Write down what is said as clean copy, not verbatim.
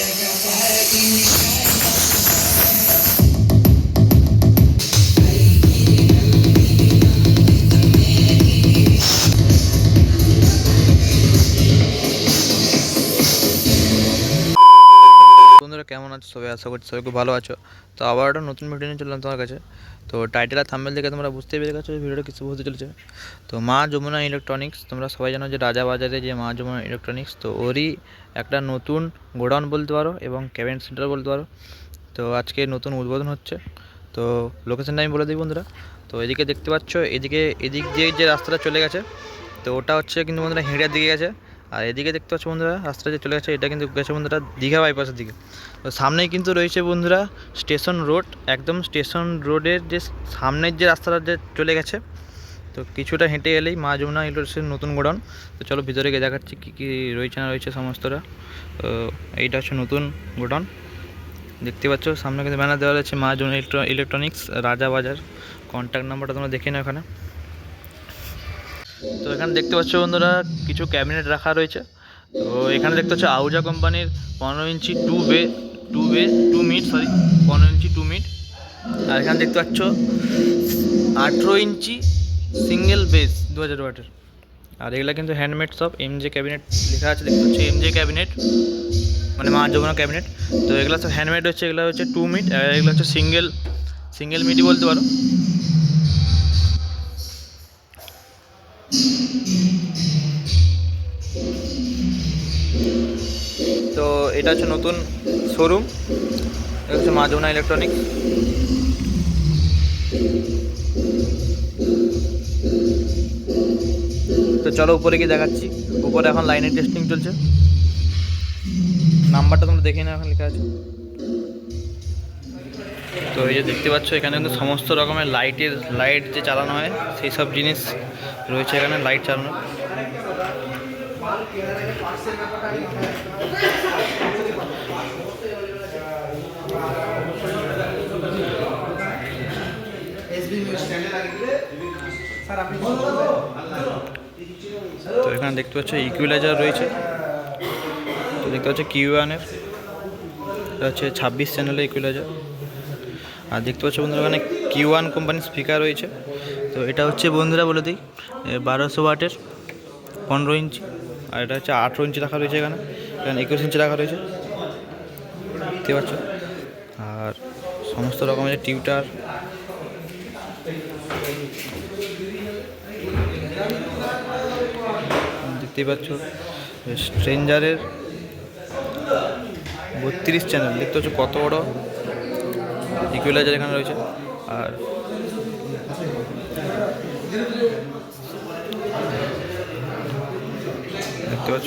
বন্ধুরা কেমন আছো সবাই? আশা করছি সবাই খুব ভালো আছো। তো আবার একটা নতুন ভিডিও নিয়ে চললাম তোমার কাছে। তো টাইটেল আর থাম্বনেল দেখে তোমরা বুঝতেই পেরে গেছো ভিডিওটা কিছু হতে চলেছে। তো মা যমুনা ইলেকট্রনিক্স, তোমরা সবাই জানো যে রাজাবাজারে যে মা যমুনা ইলেকট্রনিক্স, তো ওরই একটা নতুন গোডাউন বলতে পারো এবং ক্যাবিনেট সেন্টার বলতে পারো। তো আজকে নতুন উদ্বোধন হচ্ছে। তো লোকেশনটা আমি বলে দিই বন্ধুরা। তো এদিকে দেখতে পাচ্ছ, এদিক দিয়ে যে রাস্তাটা চলে গেছে, তো ওটা হচ্ছে কিন্তু বন্ধুরা হেঁড়ার দিকে গেছে। আর এদিকে দেখতে পাচ্ছ বন্ধুরা রাস্তাটা যে চলে গেছে, এটা কিন্তু গেছে বন্ধুরা দীঘা বাইপাসের দিকে। তো সামনেই কিন্তু রয়েছে বন্ধুরা স্টেশন রোড, একদম স্টেশন রোডের যে সামনের যে রাস্তাটা যে চলে গেছে। তো কিছুটা হেঁটে এলেই মা যমুনা ইলেকট্রিক্সের নতুন গোডাউন। তো চলো ভিতরে গিয়ে দেখাচ্ছি কী কী রয়েছে না রয়েছে সমস্তটা। তো এইটা হচ্ছে নতুন গোডাউন। দেখতে পাচ্ছ সামনে কিন্তু ব্যানার দেওয়া রয়েছে মা যমুনা ইলেকট্রনিক্স রাজাবাজার। কন্ট্যাক্ট নাম্বারটা তোমরা দেখে নাও এখানে। তো এখানে দেখতে পাচ্ছ বন্ধুরা কিছু ক্যাবিনেট রাখা রয়েছে। তো এখানে দেখতে পাচ্ছ আহুজা কোম্পানির 15 inch to meet 15 inch 2 meet. আর এখানে দেখতে পাচ্ছ 18 ইঞ্চি সিঙ্গেল বেস 2000 ওয়াটের। আর এগুলো কিন্তু হ্যান্ডমেড সব, এমজে ক্যাবিনেট লেখা আছে, দেখতে পাচ্ছ এমজে ক্যাবিনেট মানে মা যমুনা ক্যাবিনেট। তো এগুলো সব হ্যান্ডমেড হচ্ছে, এগুলো হচ্ছে 2 মিট, আর এগুলো হচ্ছে সিঙ্গেল মিটই বলতে পারো। তো এটা হচ্ছে নতুন শোরুম, এটা হচ্ছে মা যমুনা ইলেকট্রনিক্স। তো চলো উপরে গিয়ে দেখাচ্ছি। উপরে এখন লাইনের টেস্টিং চলছে, নাম্বারটা তোমরা দেখে নাও এখন লেখা আছে। তো এই যে দেখতে পাচ্ছ এখানে কিন্তু সমস্ত রকমের লাইট যে চালানো হয় সেই সব জিনিস রয়েছে এখানে, লাইট চালানো। তো এখানে দেখতে পাচ্ছ ইকুইলাইজার রয়েছে। তো দেখতে পাচ্ছ কিউ1-এর, এটা হচ্ছে 26 চ্যানেলের ইকুইলাইজার। আর দেখতে পাচ্ছ বন্ধুরা এখানে কিউ1 কোম্পানির স্পিকার রয়েছে। তো এটা হচ্ছে বন্ধুরা বলে দিই 1200 ওয়াটের 15 ইঞ্চি। আর এটা হচ্ছে 18 ইঞ্চি রাখা রয়েছে, এখানে 21 ইঞ্চি রাখা রয়েছে, দেখতে পাচ্ছ। আর সমস্ত রকমের টিউটার, দেখতেই পাচ্ছ স্ট্রেঞ্জারের 32 চ্যানেল, দেখতে পাচ্ছ কত বড় ইকুইলাইজার এখানে রয়েছে। আর দেখতে পাচ্ছ